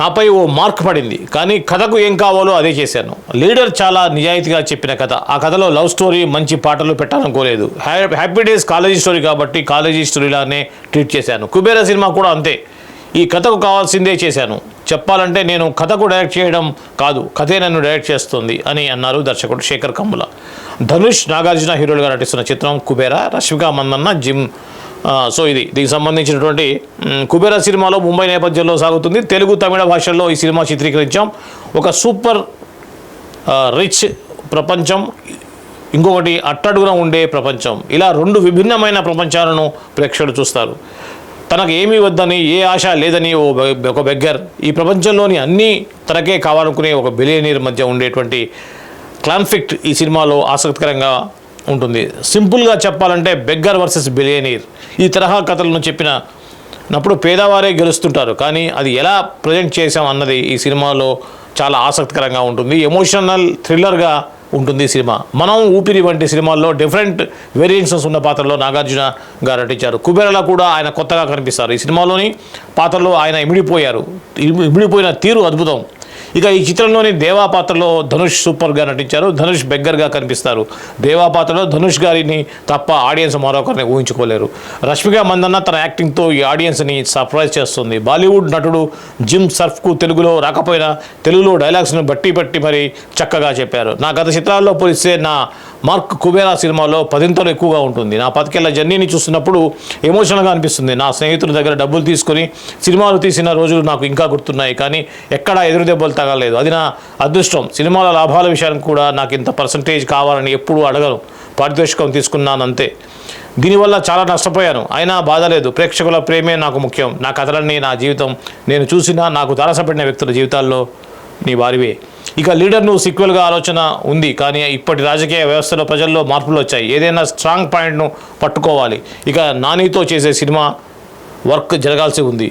నాపై ఓ మార్క్ పడింది, కానీ కథకు ఏం కావాలో అదే చేశాను. లీడర్ చాలా నిజాయితీగా చెప్పిన కథ. ఆ కథలో లవ్ స్టోరీ, మంచి పాటలు పెట్టాలనుకోలేదు. హ్యాపీ డేస్ కాలేజీ స్టోరీ కాబట్టి కాలేజీ స్టోరీలానే ట్రీట్ చేశాను. కుబేరా సినిమా కూడా అంతే. ఈ కథకు కావాల్సిందే చేశాను. చెప్పాలంటే నేను కథకు డైరెక్ట్ చేయడం కాదు, కథే నన్ను డైరెక్ట్ చేస్తుంది అని అన్నారు దర్శకుడు శేఖర్ కమ్ముల. ధనుష్, నాగార్జున హీరోలుగా నటిస్తున్న చిత్రం కుబేరా. రష్మిక మందన్న, జిమ్. సో దీనికి సంబంధించినటువంటి కుబేరా సినిమాలో ముంబై నేపథ్యంలో సాగుతుంది. తెలుగు, తమిళ భాషల్లో ఈ సినిమా చిత్రీకరించాం. ఒక సూపర్ రిచ్ ప్రపంచం, ఇంకొకటి అట్టడుగున ఉండే ప్రపంచం. ఇలా రెండు విభిన్నమైన ప్రపంచాలను ప్రేక్షకులు చూస్తారు. తనకు ఏమీ వద్దని, ఏ ఆశ లేదని ఒక బెగ్గర్, ఈ ప్రపంచంలోని అన్నీ తనకే కావాలనుకునే ఒక బిలియనీర్ మధ్య ఉండేటువంటి కాన్ఫ్లిక్ట్ ఈ సినిమాలో ఆసక్తికరంగా ఉంటుంది. సింపుల్గా చెప్పాలంటే బెగ్గర్ వర్సెస్ బిలియనీర్. ఈ తరహా కథలను చెప్పినప్పుడు పేదవారే గెలుస్తుంటారు, కానీ అది ఎలా ప్రజెంట్ చేసాం అన్నది ఈ సినిమాలో చాలా ఆసక్తికరంగా ఉంటుంది. ఎమోషనల్ థ్రిల్లర్గా ఉంటుంది సినిమా. మనం, ఊపిరి వంటి సినిమాల్లో డిఫరెంట్ వేరియేషన్స్ ఉన్న పాత్రలో నాగార్జున గారు నటించారు. కుబేరాలో కూడా ఆయన కొత్తగా కనిపిస్తారు. ఈ సినిమాలోని పాత్రలో ఆయన ఇమిడిపోయిన తీరు అద్భుతం. ఇక ఈ చిత్రంలోని దేవా పాత్రలో ధనుష్ సూపర్గా నటించారు. ధనుష్ బెగ్గర్గా కనిపిస్తారు. దేవా పాత్రలో ధనుష్ గారిని తప్ప ఆడియన్స్ మరొకరిని ఊహించుకోలేరు. రష్మిక మందన్న తన యాక్టింగ్తో ఈ ఆడియన్స్ని సర్ప్రైజ్ చేస్తుంది. బాలీవుడ్ నటుడు జిమ్ సర్ఫ్కు తెలుగులో రాకపోయినా తెలుగులో డైలాగ్స్ను బట్టి మరి చక్కగా చెప్పారు. నా గత చిత్రాల్లో పోలిస్తే నా మార్క్ కుబేరా సినిమాలో 10 ఎక్కువగా ఉంటుంది. నా 10 జర్నీని చూస్తున్నప్పుడు ఎమోషనల్గా అనిపిస్తుంది. నా స్నేహితుల దగ్గర డబ్బులు తీసుకొని సినిమాలు తీసిన రోజులు నాకు ఇంకా గుర్తున్నాయి, కానీ ఎక్కడా ఎదురు దెబ్బలు తగలేదు. అది నా అదృష్టం. సినిమాల లాభాల విషయానికి కూడా నాకు ఇంత పర్సంటేజ్ కావాలని ఎప్పుడూ అడగను. పారితోషికం తీసుకున్నాను అంతే. దీనివల్ల చాలా నష్టపోయాను, అయినా బాధ లేదు. ప్రేక్షకుల ప్రేమే నాకు ముఖ్యం. నా కథలన్నీ, నా జీవితం, నేను చూసిన, నాకు తారసపడిన వ్యక్తుల జీవితాల్లో నీ వారివే. ఇక లీడర్ను సీక్వెల్గా ఆలోచన ఉంది, కానీ ఇప్పటి రాజకీయ వ్యవస్థలో ప్రజల్లో మార్పులు వచ్చాయి. ఏదైనా స్ట్రాంగ్ పాయింట్ను పట్టుకోవాలి. ఇక నానితో చేసే సినిమా వర్క్ జరగాల్సి ఉంది.